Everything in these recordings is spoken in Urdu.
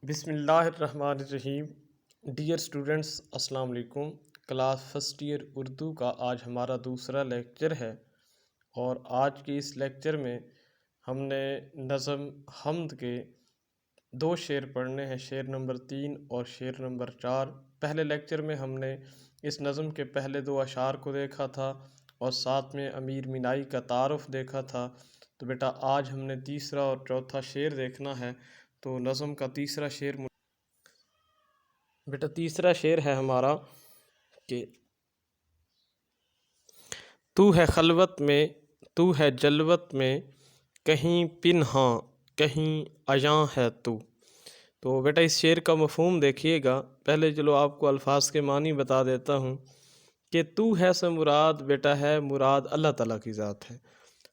بسم اللہ الرحمن الرحیم۔ ڈیئر اسٹوڈنٹس، السلام علیکم۔ کلاس فرسٹ ایئر اردو کا آج ہمارا دوسرا لیکچر ہے، اور آج کے اس لیکچر میں ہم نے نظم حمد کے 2 شعر پڑھنے ہیں، شعر نمبر 3 اور شعر نمبر 4۔ پہلے لیکچر میں ہم نے اس نظم کے پہلے 2 اشعار کو دیکھا تھا اور ساتھ میں امیر مینائی کا تعارف دیکھا تھا۔ تو بیٹا آج ہم نے تیسرا اور چوتھا شعر دیکھنا ہے۔ تو نظم کا تیسرا شعر ہے ہمارا کہ تو ہے خلوت میں، تو ہے جلوت میں، کہیں پنہاں کہیں عیاں ہے تو بیٹا اس شعر کا مفہوم دیکھیے گا۔ پہلے چلو آپ کو الفاظ کے معنی بتا دیتا ہوں کہ تو ہے سے مراد بیٹا ہے مراد اللہ تعالیٰ کی ذات ہے۔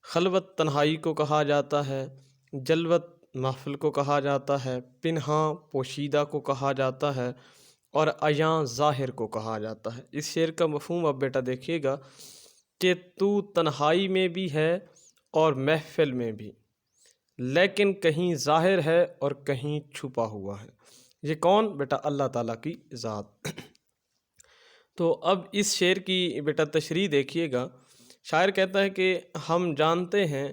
خلوت تنہائی کو کہا جاتا ہے، جلوت محفل کو کہا جاتا ہے، پنہاں پوشیدہ کو کہا جاتا ہے، اور عیاں ظاہر کو کہا جاتا ہے۔ اس شعر کا مفہوم اب بیٹا دیکھیے گا کہ تو تنہائی میں بھی ہے اور محفل میں بھی، لیکن کہیں ظاہر ہے اور کہیں چھپا ہوا ہے۔ یہ کون؟ بیٹا اللہ تعالیٰ کی ذات۔ تو اب اس شعر کی بیٹا تشریح دیکھیے گا۔ شاعر کہتا ہے کہ ہم جانتے ہیں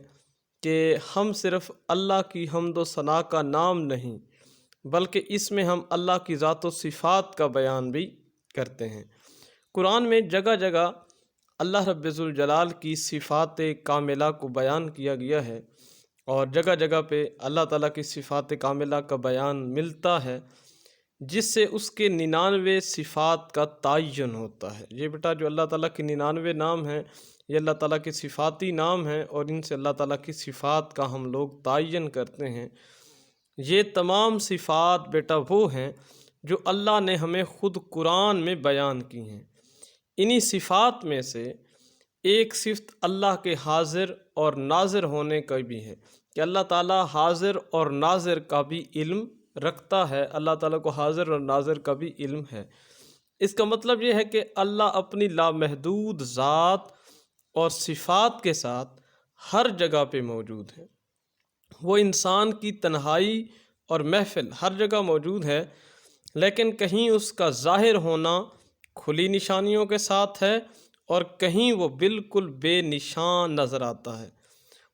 کہ ہم صرف اللہ کی حمد و ثنا کا نام نہیں بلکہ اس میں ہم اللہ کی ذات و صفات کا بیان بھی کرتے ہیں۔ قرآن میں جگہ جگہ اللہ رب ذوالجلال کی صفات کاملہ کو بیان کیا گیا ہے، اور جگہ جگہ پہ اللہ تعالیٰ کی صفات کاملہ کا بیان ملتا ہے، جس سے اس کے 99 صفات کا تعین ہوتا ہے۔ یہ بیٹا جو اللہ تعالیٰ کے 99 نام ہیں، یہ اللہ تعالیٰ کے صفاتی نام ہیں، اور ان سے اللہ تعالیٰ کی صفات کا ہم لوگ تعین کرتے ہیں۔ یہ تمام صفات بیٹا وہ ہیں جو اللہ نے ہمیں خود قرآن میں بیان کی ہیں۔ انہی صفات میں سے ایک صفت اللہ کے حاضر اور ناظر ہونے کا بھی ہے کہ اللہ تعالیٰ حاضر اور ناظر کا بھی علم رکھتا ہے۔ اللہ تعالیٰ کو حاضر اور ناظر کا بھی علم ہے۔ اس کا مطلب یہ ہے کہ اللہ اپنی لامحدود ذات اور صفات کے ساتھ ہر جگہ پہ موجود ہے۔ وہ انسان کی تنہائی اور محفل ہر جگہ موجود ہے، لیکن کہیں اس کا ظاہر ہونا کھلی نشانیوں کے ساتھ ہے اور کہیں وہ بالکل بے نشان نظر آتا ہے۔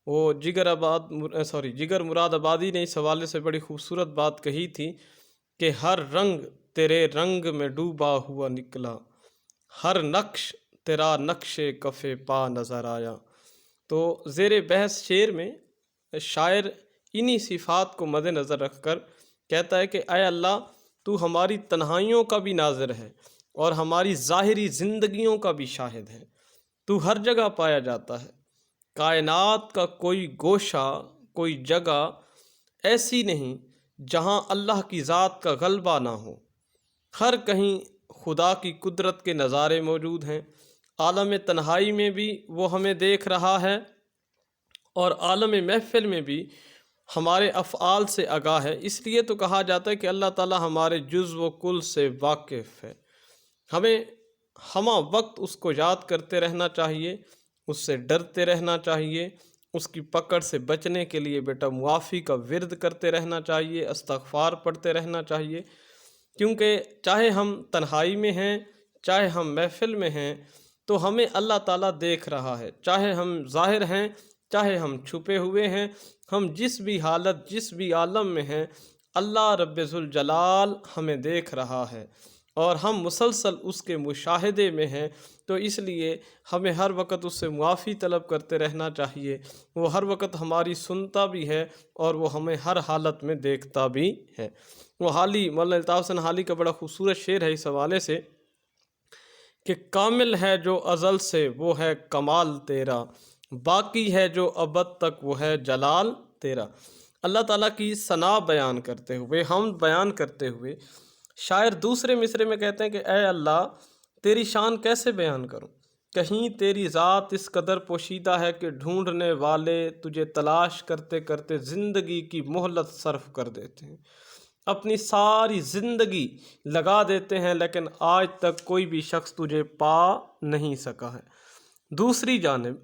وہ جگر مراد آبادی نے اس حوالے سے بڑی خوبصورت بات کہی تھی کہ ہر رنگ تیرے رنگ میں ڈوبا ہوا نکلا، ہر نقش تیرا نقش کف پا نظر آیا۔ تو زیر بحث شعر میں شاعر انہی صفات کو مد نظر رکھ کر کہتا ہے کہ اے اللہ، تو ہماری تنہائیوں کا بھی ناظر ہے اور ہماری ظاہری زندگیوں کا بھی شاہد ہے۔ تو ہر جگہ پایا جاتا ہے۔ کائنات کا کوئی گوشہ، کوئی جگہ ایسی نہیں جہاں اللہ کی ذات کا غلبہ نہ ہو۔ ہر کہیں خدا کی قدرت کے نظارے موجود ہیں۔ عالم تنہائی میں بھی وہ ہمیں دیکھ رہا ہے، اور عالم محفل میں بھی ہمارے افعال سے آگاہ ہے۔ اس لیے تو کہا جاتا ہے کہ اللہ تعالیٰ ہمارے جزو و کل سے واقف ہے۔ ہمیں ہمہ وقت اس کو یاد کرتے رہنا چاہیے، اس سے ڈرتے رہنا چاہیے، اس کی پکڑ سے بچنے کے لیے بیٹا معافی کا ورد کرتے رہنا چاہیے، استغفار پڑھتے رہنا چاہیے، کیونکہ چاہے ہم تنہائی میں ہیں، چاہے ہم محفل میں ہیں، تو ہمیں اللہ تعالیٰ دیکھ رہا ہے۔ چاہے ہم ظاہر ہیں، چاہے ہم چھپے ہوئے ہیں، ہم جس بھی حالت، جس بھی عالم میں ہیں، اللہ رب ذوالجلال ہمیں دیکھ رہا ہے، اور ہم مسلسل اس کے مشاہدے میں ہیں۔ تو اس لیے ہمیں ہر وقت اس سے معافی طلب کرتے رہنا چاہیے۔ وہ ہر وقت ہماری سنتا بھی ہے اور وہ ہمیں ہر حالت میں دیکھتا بھی ہے۔ وہ مولانا الطاف حسن حالی کا بڑا خوبصورت شعر ہے اس حوالے سے کہ کامل ہے جو ازل سے وہ ہے کمال تیرا، باقی ہے جو ابد تک وہ ہے جلال تیرا۔ اللہ تعالیٰ کی ثنا بیان کرتے ہوئے، حمد بیان کرتے ہوئے شاعر دوسرے مصرعے میں کہتے ہیں کہ اے اللہ، تیری شان کیسے بیان کروں؟ کہیں تیری ذات اس قدر پوشیدہ ہے کہ ڈھونڈنے والے تجھے تلاش کرتے کرتے زندگی کی مہلت صرف کر دیتے ہیں، اپنی ساری زندگی لگا دیتے ہیں، لیکن آج تک کوئی بھی شخص تجھے پا نہیں سکا ہے۔ دوسری جانب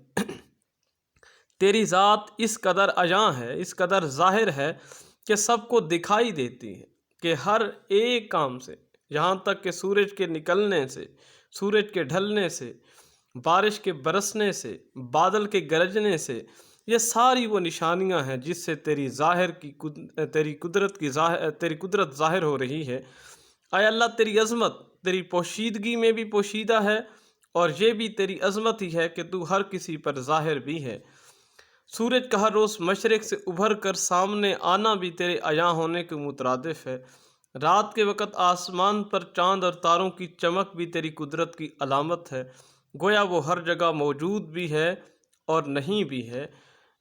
تیری ذات اس قدر عیاں ہے، اس قدر ظاہر ہے کہ سب کو دکھائی دیتی ہے۔ کہ ہر ایک کام سے، یہاں تک کہ سورج کے نکلنے سے، سورج کے ڈھلنے سے، بارش کے برسنے سے، بادل کے گرجنے سے، یہ ساری وہ نشانیاں ہیں جس سے تیری قدرت ظاہر ہو رہی ہے۔ اے اللہ، تیری عظمت تیری پوشیدگی میں بھی پوشیدہ ہے، اور یہ بھی تیری عظمت ہی ہے کہ تو ہر کسی پر ظاہر بھی ہے۔ سورج کا ہر روز مشرق سے ابھر کر سامنے آنا بھی تیرے عیاں ہونے کے مترادف ہے۔ رات کے وقت آسمان پر چاند اور تاروں کی چمک بھی تیری قدرت کی علامت ہے۔ گویا وہ ہر جگہ موجود بھی ہے اور نہیں بھی ہے۔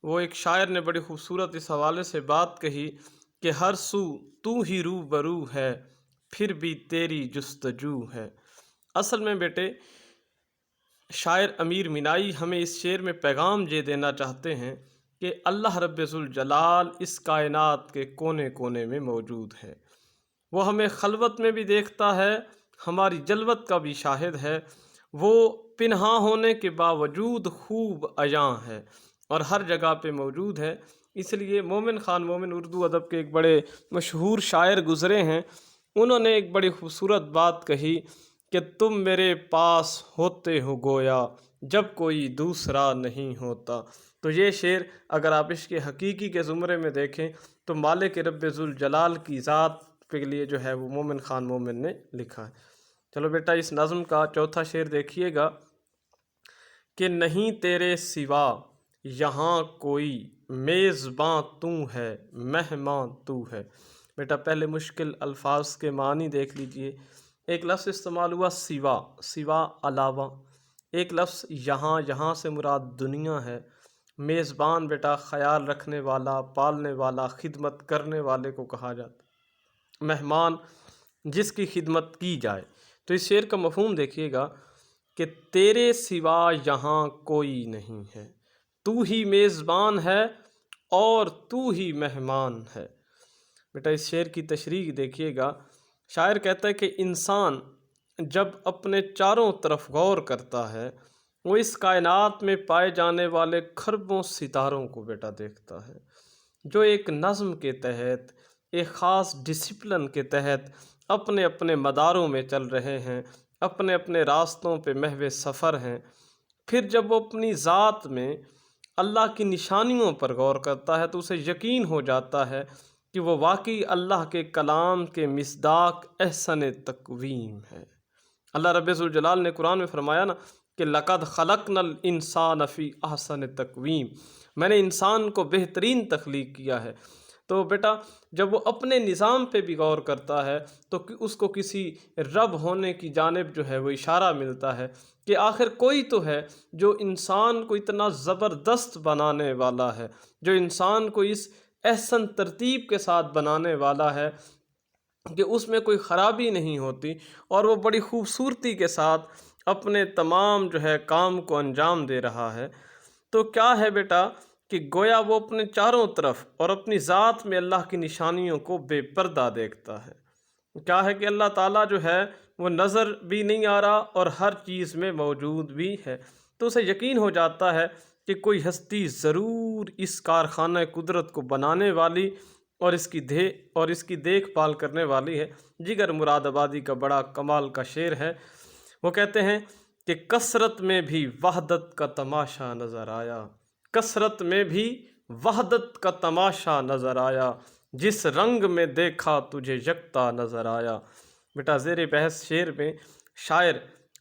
وہ ایک شاعر نے بڑی خوبصورت اس حوالے سے بات کہی کہ ہر سو تو ہی روبرو ہے، پھر بھی تیری جستجو ہے۔ اصل میں بیٹے، شاعر امیر مینائی ہمیں اس شعر میں پیغام یہ دینا چاہتے ہیں کہ اللہ رب ذوالجلال اس کائنات کے کونے کونے میں موجود ہے۔ وہ ہمیں خلوت میں بھی دیکھتا ہے، ہماری جلوت کا بھی شاہد ہے۔ وہ پنہاں ہونے کے باوجود خوب عیاں ہے اور ہر جگہ پہ موجود ہے۔ اس لیے مومن خان مومن اردو ادب کے ایک بڑے مشہور شاعر گزرے ہیں، انہوں نے ایک بڑی خوبصورت بات کہی کہ تم میرے پاس ہوتے ہو گویا جب کوئی دوسرا نہیں ہوتا۔ تو یہ شعر اگر آپ عشق حقیقی کے زمرے میں دیکھیں تو مالک رب ذوالجلال کی ذات کے لیے جو ہے وہ مومن خان مومن نے لکھا ہے۔ چلو بیٹا، اس نظم کا چوتھا شعر دیکھیے گا کہ نہیں تیرے سوا یہاں کوئی، میزباں تو ہے مہمان تو ہے۔ بیٹا پہلے مشکل الفاظ کے معنی دیکھ لیجئے۔ ایک لفظ استعمال ہوا سوا، سوا علاوہ۔ ایک لفظ یہاں، یہاں سے مراد دنیا ہے۔ میزبان بیٹا خیال رکھنے والا، پالنے والا، خدمت کرنے والے کو کہا جاتا۔ مہمان جس کی خدمت کی جائے۔ تو اس شعر کا مفہوم دیکھیے گا کہ تیرے سوا یہاں کوئی نہیں ہے، تو ہی میزبان ہے اور تو ہی مہمان ہے۔ بیٹا اس شعر کی تشریح دیکھیے گا، شاعر کہتا ہے کہ انسان جب اپنے چاروں طرف غور کرتا ہے، وہ اس کائنات میں پائے جانے والے کھربوں ستاروں کو بیٹا دیکھتا ہے، جو ایک نظم کے تحت، ایک خاص ڈسپلن کے تحت اپنے اپنے مداروں میں چل رہے ہیں، اپنے اپنے راستوں پہ محو سفر ہیں۔ پھر جب وہ اپنی ذات میں اللہ کی نشانیوں پر غور کرتا ہے تو اسے یقین ہو جاتا ہے کہ وہ واقعی اللہ کے کلام کے مصداق احسن تقویم ہے۔ اللہ رب ذوالجلال نے قرآن میں فرمایا نا کہ لَقَدْ خَلَقْنَا الْإِنسَانَ فِي أَحْسَنِ تَقْوِيمٍ، میں نے انسان کو بہترین تخلیق کیا ہے۔ تو بیٹا جب وہ اپنے نظام پہ بھی غور کرتا ہے تو اس کو کسی رب ہونے کی جانب جو ہے وہ اشارہ ملتا ہے کہ آخر کوئی تو ہے جو انسان کو اتنا زبردست بنانے والا ہے، جو انسان کو اس احسن ترتیب کے ساتھ بنانے والا ہے کہ اس میں کوئی خرابی نہیں ہوتی، اور وہ بڑی خوبصورتی کے ساتھ اپنے تمام جو ہے کام کو انجام دے رہا ہے۔ تو کیا ہے بیٹا کہ گویا وہ اپنے چاروں طرف اور اپنی ذات میں اللہ کی نشانیوں کو بے پردہ دیکھتا ہے۔ کیا ہے کہ اللہ تعالیٰ جو ہے وہ نظر بھی نہیں آ رہا اور ہر چیز میں موجود بھی ہے، تو اسے یقین ہو جاتا ہے کہ کوئی ہستی ضرور اس کارخانہ قدرت کو بنانے والی اور اس کی دیکھ بھال کرنے والی ہے۔ جگر مراد آبادی کا بڑا کمال کا شعر ہے، وہ کہتے ہیں کہ کثرت میں بھی وحدت کا تماشا نظر آیا، کثرت میں بھی وحدت کا تماشا نظر آیا، جس رنگ میں دیکھا تجھے یکتا نظر آیا۔ بیٹا زیر بحث شعر میں شاعر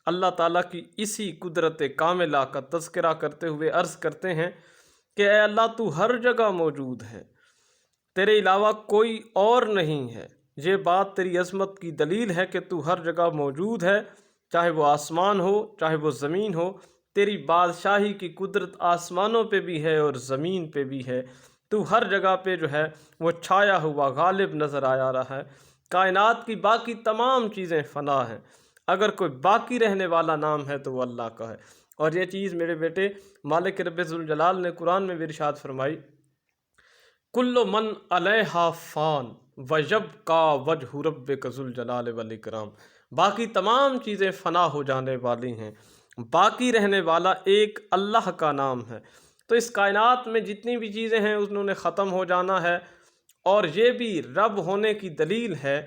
اللہ تعالیٰ کی اسی قدرت کاملہ کا تذکرہ کرتے ہوئے عرض کرتے ہیں کہ اے اللہ تو ہر جگہ موجود ہے، تیرے علاوہ کوئی اور نہیں ہے۔ یہ بات تیری عظمت کی دلیل ہے کہ تو ہر جگہ موجود ہے، چاہے وہ آسمان ہو چاہے وہ زمین ہو۔ تیری بادشاہی کی قدرت آسمانوں پہ بھی ہے اور زمین پہ بھی ہے۔ تو ہر جگہ پہ جو ہے وہ چھایا ہوا غالب نظر آ رہا ہے۔ کائنات کی باقی تمام چیزیں فنا ہیں، اگر کوئی باقی رہنے والا نام ہے تو وہ اللہ کا ہے۔ اور یہ چیز میرے بیٹے مالک رب ذوالجلال نے قرآن میں بھی ارشاد فرمائی، کل من علیہا فان ویبقی وجہ ربک ذو الجلال والاکرام، باقی تمام چیزیں فنا ہو جانے والی ہیں، باقی رہنے والا ایک اللہ کا نام ہے۔ تو اس کائنات میں جتنی بھی چیزیں ہیں انہوں نے ختم ہو جانا ہے، اور یہ بھی رب ہونے کی دلیل ہے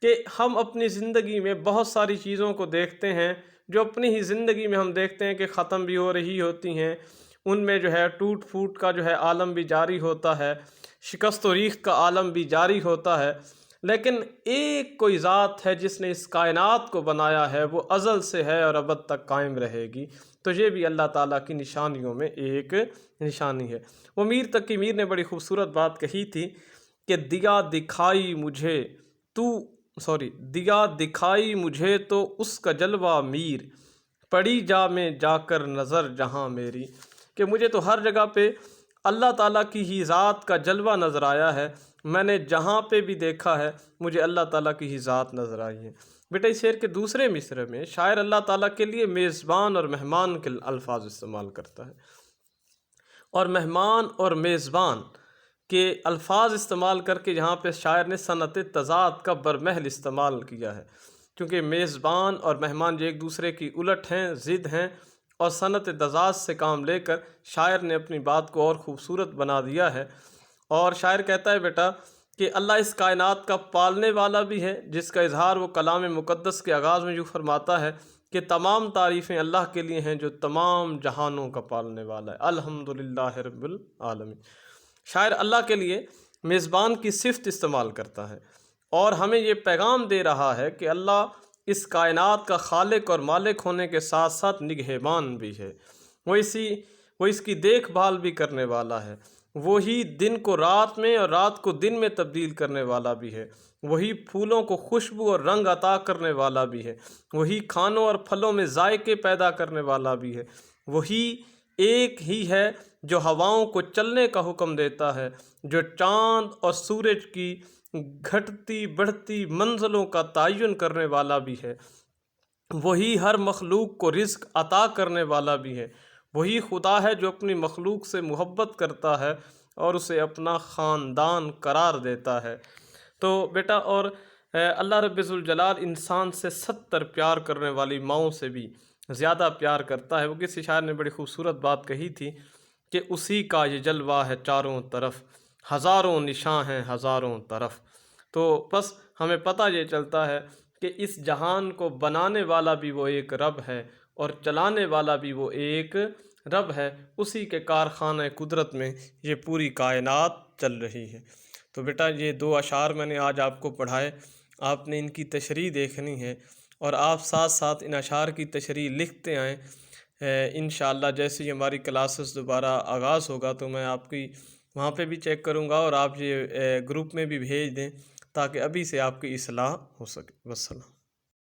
کہ ہم اپنی زندگی میں بہت ساری چیزوں کو دیکھتے ہیں جو اپنی ہی زندگی میں ہم دیکھتے ہیں کہ ختم بھی ہو رہی ہوتی ہیں، ان میں جو ہے ٹوٹ پھوٹ کا جو ہے عالم بھی جاری ہوتا ہے، شکست و ریخت کا عالم بھی جاری ہوتا ہے، لیکن ایک کوئی ذات ہے جس نے اس کائنات کو بنایا ہے، وہ ازل سے ہے اور ابد تک قائم رہے گی۔ تو یہ بھی اللہ تعالیٰ کی نشانیوں میں ایک نشانی ہے۔ وہ میر تقی میر نے بڑی خوبصورت بات کہی تھی کہ دیا دکھائی مجھے تو اس کا جلوہ میر، پڑی جا میں جا کر نظر جہاں میری، کہ مجھے تو ہر جگہ پہ اللہ تعالیٰ کی ہی ذات کا جلوہ نظر آیا ہے، میں نے جہاں پہ بھی دیکھا ہے مجھے اللہ تعالیٰ کی ہی ذات نظر آئی ہے۔ بیٹا اس شعر کے دوسرے مصرعے میں شاعر اللہ تعالیٰ کے لیے میزبان اور مہمان کے الفاظ استعمال کرتا ہے، اور مہمان اور میزبان کے الفاظ استعمال کر کے یہاں پہ شاعر نے صنعت تضاد کا برمحل استعمال کیا ہے، کیونکہ میزبان اور مہمان جو ایک دوسرے کی الٹ ہیں، ضد ہیں، اور صنعت تضاد سے کام لے کر شاعر نے اپنی بات کو اور خوبصورت بنا دیا ہے۔ اور شاعر کہتا ہے بیٹا کہ اللہ اس کائنات کا پالنے والا بھی ہے، جس کا اظہار وہ کلام مقدس کے آغاز میں یوں فرماتا ہے کہ تمام تعریفیں اللہ کے لیے ہیں جو تمام جہانوں کا پالنے والا ہے، الحمدللہ رب العالمین۔ شاعر اللہ کے لیے میزبان کی صفت استعمال کرتا ہے اور ہمیں یہ پیغام دے رہا ہے کہ اللہ اس کائنات کا خالق اور مالک ہونے کے ساتھ ساتھ نگہبان بھی ہے، وہ اس کی دیکھ بھال بھی کرنے والا ہے، وہی دن کو رات میں اور رات کو دن میں تبدیل کرنے والا بھی ہے، وہی پھولوں کو خوشبو اور رنگ عطا کرنے والا بھی ہے، وہی کھانوں اور پھلوں میں ذائقے پیدا کرنے والا بھی ہے، وہی ایک ہی ہے جو ہواؤں کو چلنے کا حکم دیتا ہے، جو چاند اور سورج کی گھٹتی بڑھتی منزلوں کا تعین کرنے والا بھی ہے، وہی ہر مخلوق کو رزق عطا کرنے والا بھی ہے، وہی خدا ہے جو اپنی مخلوق سے محبت کرتا ہے اور اسے اپنا خاندان قرار دیتا ہے۔ تو بیٹا اور اللہ رب ذوالجلال انسان سے 70 پیار کرنے والی ماؤں سے بھی زیادہ پیار کرتا ہے۔ وہ کسی شاعر نے بڑی خوبصورت بات کہی تھی کہ اسی کا یہ جلوہ ہے چاروں طرف، ہزاروں نشاں ہیں ہزاروں طرف۔ تو بس ہمیں پتہ یہ چلتا ہے کہ اس جہان کو بنانے والا بھی وہ ایک رب ہے اور چلانے والا بھی وہ ایک رب ہے، اسی کے کارخانہ قدرت میں یہ پوری کائنات چل رہی ہے۔ تو بیٹا یہ 2 اشعار میں نے آج آپ کو پڑھائے، آپ نے ان کی تشریح دیکھنی ہے اور آپ ساتھ ساتھ ان اشعار کی تشریح لکھتے آئیں۔ انشاءاللہ جیسے ہی ہماری کلاسز دوبارہ آغاز ہوگا تو میں آپ کی وہاں پہ بھی چیک کروں گا اور آپ یہ گروپ میں بھی بھیج دیں تاکہ ابھی سے آپ کی اصلاح ہو سکے۔ والسلام۔